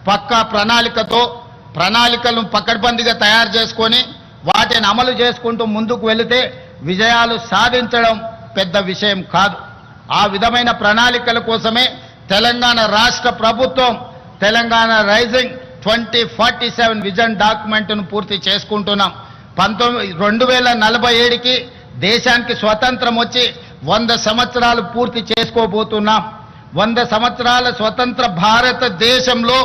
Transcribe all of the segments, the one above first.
పక్కా ప్రణాళికలను పకడ్బందీగా తయారు చేసుకొని వాటిని అమలు చేసుకుంటూ ముందుకు వెళితే విజయాలు సాధించడం పెద్ద విషయం కాదు. ఆ విధమైన ప్రణాళికల కోసమే తెలంగాణ రాష్ట్ర ప్రభుత్వం తెలంగాణ రైజింగ్ 2047 విజన్ డాక్యుమెంట్ను పూర్తి చేసుకుంటున్నాం. 2047కి దేశానికి స్వతంత్రం వచ్చి 100 సంవత్సరాలు పూర్తి చేసుకోబోతున్నాం. 100 సంవత్సరాల స్వతంత్ర భారతదేశంలో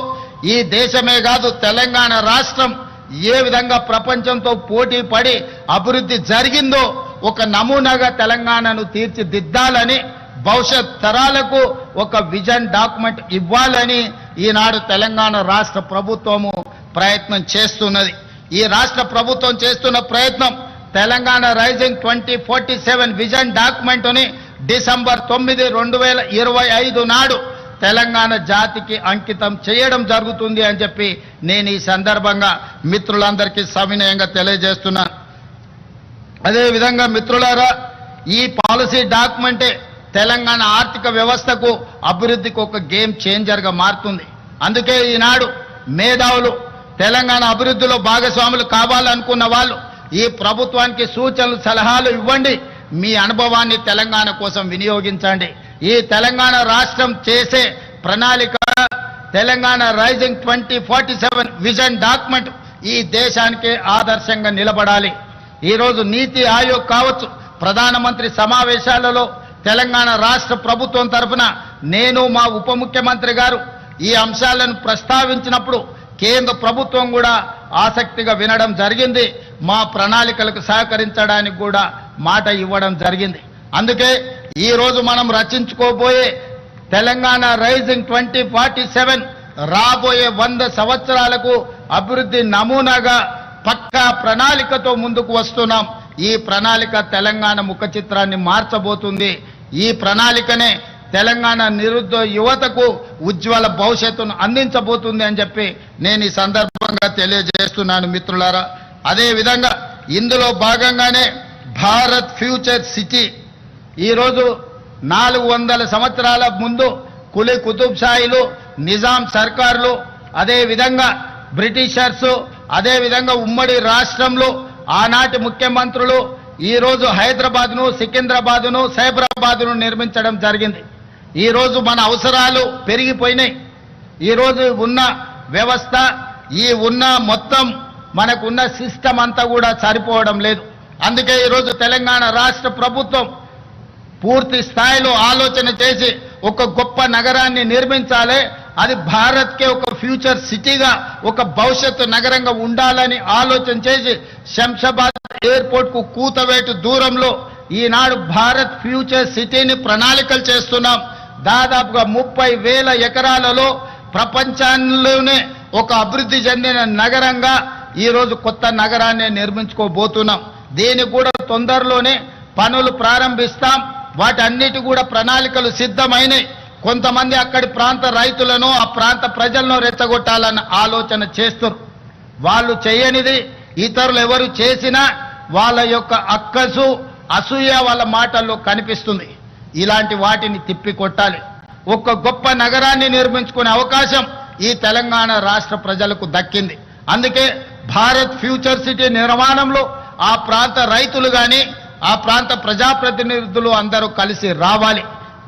ఈ దేశమే కాదు తెలంగాణ రాష్ట్రం ఏ విధంగా ప్రపంచంతో పోటీ పడి అభివృద్ధి జరిగిందో ఒక నమూనాగా తెలంగాణను తీర్చిదిద్దాలని భవిష్యత్ తరాలకు ఒక విజన్ డాక్యుమెంట్ ఇవ్వాలని ఈనాడు తెలంగాణ రాష్ట్ర ప్రభుత్వము ప్రయత్నం చేస్తున్నది. ఈ రాష్ట్ర ప్రభుత్వం చేస్తున్న ప్రయత్నం తెలంగాణ రైజింగ్ 2047 విజన్ డాక్యుమెంట్ని డిసెంబర్ 9, 2025 నాడు తెలంగాణ జాతికి అంకితం చేయడం జరుగుతుంది అని చెప్పి నేను ఈ సందర్భంగా మిత్రులందరికీ సవినయంగా తెలియజేస్తున్నాను. అదేవిధంగా మిత్రులారా, ఈ పాలసీ డాక్యుమెంటే తెలంగాణ ఆర్థిక వ్యవస్థకు అభివృద్ధికి ఒక గేమ్ చేంజర్గా మారుతుంది. అందుకే ఈనాడు మేధావులు తెలంగాణ అభివృద్ధిలో భాగస్వాములు కావాలనుకున్న వాళ్ళు ఈ ప్రభుత్వానికి సూచనలు సలహాలు ఇవ్వండి, మీ అనుభవాన్ని తెలంగాణ కోసం వినియోగించండి. ఈ తెలంగాణ రాష్ట్రం చేసే ప్రణాళిక తెలంగాణ రైజింగ్ 2047 విజన్ డాక్యుమెంట్ ఈ దేశానికి ఆదర్శంగా నిలబడాలి. ఈరోజు నీతి ఆయోగ్ కావచ్చు, ప్రధానమంత్రి సమావేశాలలో తెలంగాణ రాష్ట్ర ప్రభుత్వం తరఫున నేను మా ఉప ముఖ్యమంత్రి గారు ఈ అంశాలను ప్రస్తావించినప్పుడు కేంద్ర ప్రభుత్వం కూడా ఆసక్తిగా వినడం జరిగింది. మా ప్రణాళికలకు సహకరించడానికి కూడా మాట ఇవ్వడం జరిగింది. అందుకే ఈరోజు మనం రచించుకోబోయే తెలంగాణ రైజింగ్ 2047 రాబోయే 100 సంవత్సరాలకు అభివృద్ధి నమూనాగా పక్కా ప్రణాళికతో ముందుకు వస్తున్నాం. ఈ ప్రణాళిక తెలంగాణ ముఖ చిత్రాన్ని మార్చబోతుంది. ఈ ప్రణాళికనే తెలంగాణ నిరుద్యోగ యువతకు ఉజ్వల భవిష్యత్తును అందించబోతుంది అని చెప్పి నేను ఈ సందర్భంగా తెలియజేస్తున్నాను మిత్రులారా. అదేవిధంగా ఇందులో భాగంగానే భారత్ ఫ్యూచర్ సిటీ ఈరోజు 400 సంవత్సరాల ముందు కులీ కుతుబ్ షాహీలు, నిజాం సర్కార్లు, అదేవిధంగా బ్రిటిషర్సు, అదేవిధంగా ఉమ్మడి రాష్ట్రంలో ఆనాటి ముఖ్యమంత్రులు ఈరోజు హైదరాబాద్ను, సికింద్రాబాద్ను, సైబరాబాద్ను నిర్మించడం జరిగింది. ఈరోజు మన అవసరాలు పెరిగిపోయినాయి. ఈరోజు ఉన్న వ్యవస్థ, ఈ ఉన్న మొత్తం మనకున్న సిస్టమ్ అంతా కూడా సరిపోవడం లేదు. అందుకే ఈరోజు తెలంగాణ రాష్ట్ర ప్రభుత్వం పూర్తి స్థాయిలో ఆలోచన చేసి ఒక గొప్ప నగరాన్ని నిర్మించాలి, అది భారత్కే ఒక ఫ్యూచర్ సిటీగా, ఒక భవిష్యత్తు నగరంగా ఉండాలని ఆలోచన చేసి శంషాబాద్ ఎయిర్పోర్ట్కు కూతవేటు దూరంలో ఈనాడు భారత్ ఫ్యూచర్ సిటీని ప్రణాళికలు చేస్తున్నాం. దాదాపుగా 30,000 ఎకరాలలో ప్రపంచంలోనే ఒక అభివృద్ధి చెందిన నగరంగా ఈరోజు కొత్త నగరాన్ని నిర్మించుకోబోతున్నాం. దీనికి కూడా తొందరలోనే పనులు ప్రారంభిస్తాం. వాటన్నిటి కూడా ప్రణాళికలు సిద్ధమైనవి. కొంతమంది అక్కడి ప్రాంత రైతులను, ఆ ప్రాంత ప్రజలను రెచ్చగొట్టాలన్న ఆలోచన చేస్తారు. వాళ్ళు చేయనిది ఇతరులు ఎవరు చేసినా వాళ్ళ యొక్క అక్కసు, అసూయ వాళ్ళ మాటల్లో కనిపిస్తుంది. ఇలాంటి వాటిని తిప్పికొట్టాలి. ఒక గొప్ప నగరాన్ని నిర్మించుకునే అవకాశం ఈ తెలంగాణ రాష్ట్ర ప్రజలకు దక్కింది. అందుకే భారత్ ఫ్యూచర్ సిటీ నిర్మాణంలో ఆ ప్రాంత రైతులు కానీ, ఆ ప్రాంత ప్రజాప్రతినిధులు అందరూ కలిసి రావాలి.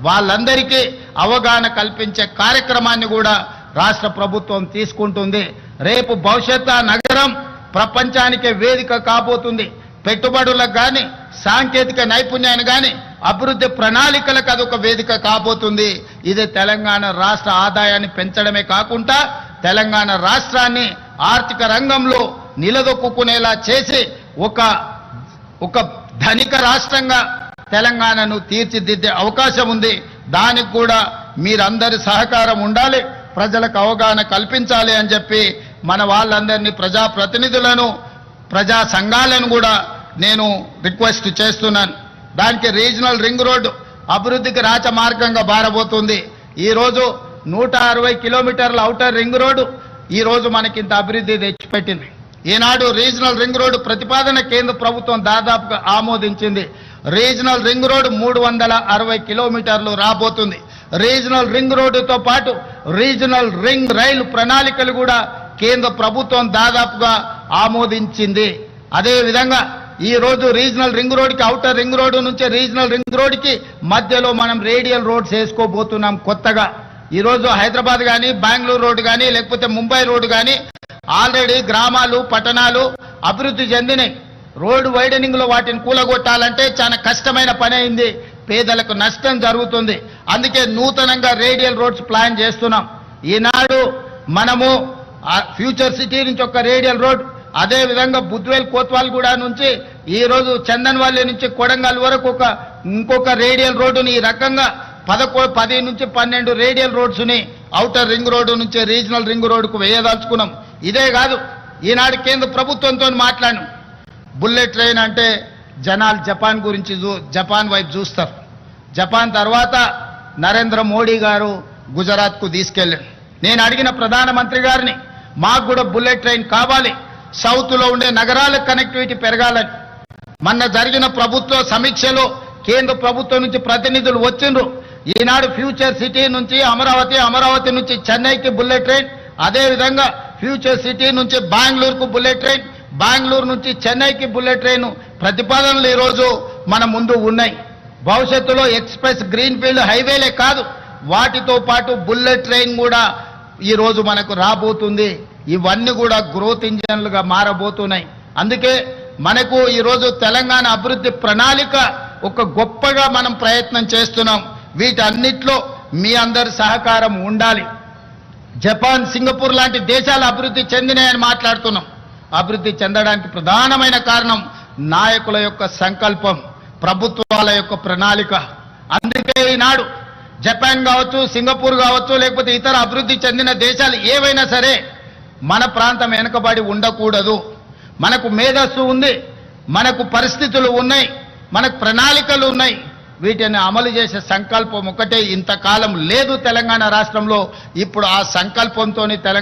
వాళ్ళందరికీ అవగాహన కల్పించే కార్యక్రమాన్ని కూడా రాష్ట్ర ప్రభుత్వం తీసుకుంటుంది. రేపు భవిష్యత్తు నగరం ప్రపంచానికే వేదిక కాబోతుంది. పెట్టుబడులకు కానీ, సాంకేతిక నైపుణ్యాన్ని కానీ, అభివృద్ధి ప్రణాళికలకు అదొక వేదిక కాబోతుంది. ఇది తెలంగాణ రాష్ట్ర ఆదాయాన్ని పెంచడమే కాకుండా తెలంగాణ రాష్ట్రాన్ని ఆర్థిక రంగంలో నిలదొక్కునేలా చేసి ఒక ధనిక రాష్ట్రంగా తెలంగాణను తీర్చిదిద్దే అవకాశం ఉంది. దానికి కూడా మీరందరి సహకారం ఉండాలి, ప్రజలకు అవగాహన కల్పించాలి అని చెప్పి మన వాళ్ళందరినీ, ప్రజాప్రతినిధులను, ప్రజా సంఘాలను కూడా నేను రిక్వెస్ట్ చేస్తున్నాను. దానికి రీజనల్ రింగ్ రోడ్డు అభివృద్ధికి రాచమార్గంగా మారబోతుంది. ఈరోజు 160 కిలోమీటర్ల ఔటర్ రింగ్ రోడ్డు ఈరోజు మనకింత అభివృద్ధి తెచ్చిపెట్టింది. ఈనాడు రీజనల్ రింగ్ రోడ్డు ప్రతిపాదన కేంద్ర ప్రభుత్వం దాదాపుగా ఆమోదించింది. రీజనల్ రింగ్ రోడ్డు 360 కిలోమీటర్లు రాబోతుంది. రీజనల్ రింగ్ రోడ్డుతో పాటు రీజనల్ రింగ్ రైలు ప్రణాళికలు కూడా కేంద్ర ప్రభుత్వం దాదాపుగా ఆమోదించింది. అదే విధంగా ఈ రోజు రీజనల్ రింగ్ రోడ్కి, ఔటర్ రింగ్ రోడ్ నుంచి రీజనల్ రింగ్ రోడ్కి మధ్యలో మనం రేడియల్ రోడ్స్ వేసుకోబోతున్నాం కొత్తగా. ఈ రోజు హైదరాబాద్ కానీ, బెంగళూరు రోడ్డు కానీ, లేకపోతే ముంబై రోడ్డు కానీ ఆల్రెడీ గ్రామాలు పట్టణాలు అభివృద్ధి చెందినాయి. రోడ్డు వైడనింగ్ లో వాటిని కూలగొట్టాలంటే చాలా కష్టమైన పని అయింది, పేదలకు నష్టం జరుగుతుంది. అందుకే నూతనంగా రేడియల్ రోడ్స్ ప్లాన్ చేస్తున్నాం. ఈనాడు మనము ఫ్యూచర్ సిటీ నుంచి ఒక రేడియల్ రోడ్, అదే విధంగా బుద్వేల్ కోత్వాల్ గూడ నుంచి ఈ రోజు చందన్వాల్లి నుంచి కొడంగల్ వరకు ఇంకొక రేడియల్ రోడ్డుని ఈ రకంగా 10 నుంచి 12 రేడియల్ రోడ్స్ ని ఔటర్ రింగ్ రోడ్డు నుంచి రీజనల్ రింగ్ రోడ్డుకు వేయదలుచుకున్నాం. ఇదే కాదు, ఈనాడు కేంద్ర ప్రభుత్వంతో మాట్లాడాను. బుల్లెట్ ట్రైన్ అంటే జనాలు జపాన్ గురించి జపాన్ వైపు చూస్తారు. జపాన్ తర్వాత నరేంద్ర మోడీ గారు గుజరాత్కు తీసుకెళ్ళాడు. నేను అడిగిన ప్రధానమంత్రి గారిని, మాకు కూడా బుల్లెట్ ట్రైన్ కావాలి, సౌత్లో ఉండే నగరాలకు కనెక్టివిటీ పెరగాలని. మొన్న జరిగిన ప్రభుత్వ సమీక్షలో కేంద్ర ప్రభుత్వం నుంచి ప్రతినిధులు వచ్చిండ్రు. ఈనాడు ఫ్యూచర్ సిటీ నుంచి అమరావతి నుంచి చెన్నైకి బుల్లెట్ ట్రైన్, అదే విధంగా ఫ్యూచర్ సిటీ నుంచి బెంగళూరుకు బుల్లెట్ ట్రైన్, బెంగళూరు నుంచి చెన్నైకి బుల్లెట్ ట్రైన్ ప్రతిపాదనలు ఈరోజు మన ముందు ఉన్నాయి. భవిష్యత్తులో ఎక్స్ప్రెస్ గ్రీన్ ఫీల్డ్ హైవేలే కాదు, వాటితో పాటు బుల్లెట్ ట్రైన్ కూడా ఈరోజు మనకు రాబోతుంది. ఇవన్నీ కూడా గ్రోత్ ఇంజన్లుగా మారబోతున్నాయి. అందుకే మనకు ఈరోజు తెలంగాణ అభివృద్ధి ప్రణాళిక ఒక గొప్పగా మనం ప్రయత్నం చేస్తున్నాం. వీటన్నిటిలో మీ అందరి సహకారం ఉండాలి. జపాన్, సింగపూర్ లాంటి దేశాలు అభివృద్ధి చెందినాయని మాట్లాడుతున్నాం. అభివృద్ధి చెందడానికి ప్రధానమైన కారణం నాయకుల యొక్క సంకల్పం, ప్రభుత్వాల యొక్క ప్రణాళిక. అందుకే ఈనాడు జపాన్ కావచ్చు, సింగపూర్ కావచ్చు, లేకపోతే ఇతర అభివృద్ధి చెందిన దేశాలు ఏవైనా సరే మన ప్రాంతం వెనుకబడి ఉండకూడదు. మనకు మేధస్సు ఉంది, మనకు పరిస్థితులు ఉన్నాయి, మనకు ప్రణాళికలు ఉన్నాయి. వీటిని అమలు చేసే సంకల్పం ఒకటే ఇంతకాలం లేదు తెలంగాణ రాష్ట్రంలో. ఇప్పుడు ఆ సంకల్పంతో తెలంగాణ